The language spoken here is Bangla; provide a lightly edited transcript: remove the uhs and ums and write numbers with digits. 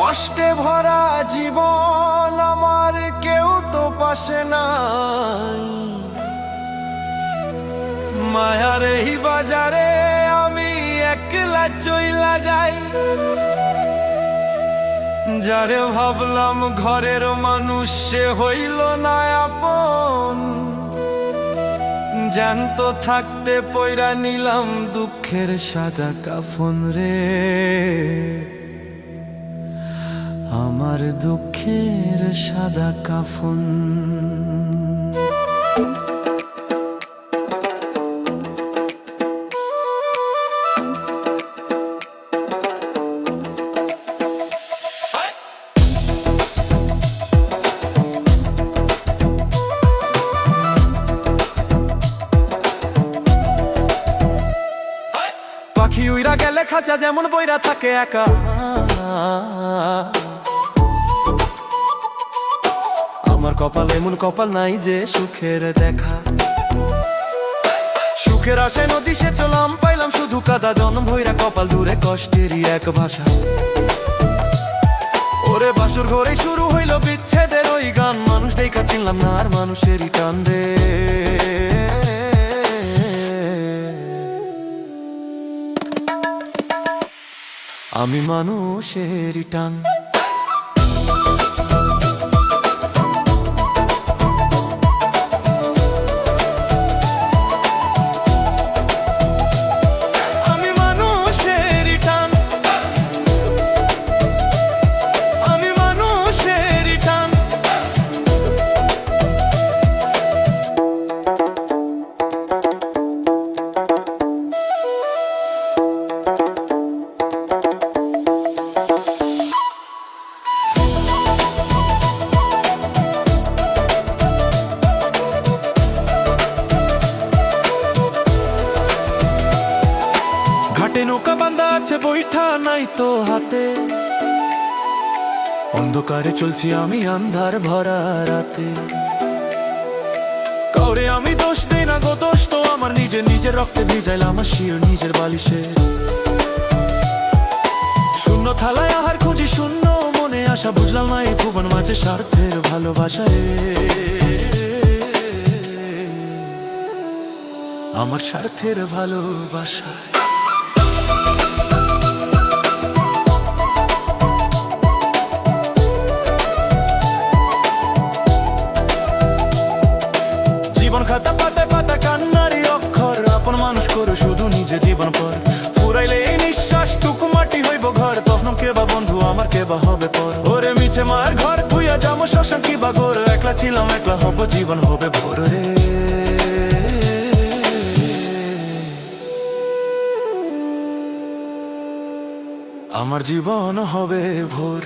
কষ্টে ভরা জীবন আমার, কেউ তো পাশে নাই। মায়ার এই বাজারে আমি একলা চইলা যাই। যারে ভাবলাম ঘরের মানুষ, সে হইল না আপন। জ্যান্ত থাকতে পয়রা নিলাম দুঃখের সাদা কাফন রে। আমার দুঃখের সাদা কাফন। পাখি উইরা গেলে খাঁচা যেমন বইরা থাকে একা, আমার কপাল এমন কপাল নাই যে সুখের দেখা। সুখের আশায় নদী সে চলাম, পাইলাম শুধু কাদা। জন্ম ভইরা কপাল দূরে, কষ্টেরই এক ভাষা। ওরে বাসর ঘরে শুরু হইল বিচ্ছেদের ওই গান। মানুষ দেখা চিনলাম না আর মানুষেরই টান রে। আমি মানুষেরই টান। ঘাটে নৌকা বান্ধা আছে, বৈঠা নাই তো হাতে। অন্ধকারে চলছি আমি আন্ধার ভরা রাতে। কাউরে আমি দোষ দেই না গো, দোষ তো আমার নিজের। নিজের রক্তে ভিজাইলাম শির নিজের বালিশে। শূন্য থালায় আহার খুঁজি, শূন্য মনে আশা। বুঝলাম না এই ভুবন মাঝে স্বার্থের ভালোবাসায়। আমার স্বার্থের ভালোবাসা। জীবন খাতা পাতা পাতা কান্নারি অক্ষর। আপন মানুষ করো শুধু নিজে জীবন পর। ফুরাইলে এই নিঃশ্বাস টুকু মাটি হইব ঘর। তখন কে বা বন্ধু আমার, কে বা হবে পর। ওরে মিছে মার ঘর ধুইয়া যাবো শ্মশান কি বা ঘর। একলা ছিলাম একলা হব, জীবন হবে ভোর রে। আমার জীবন হবে ভোর।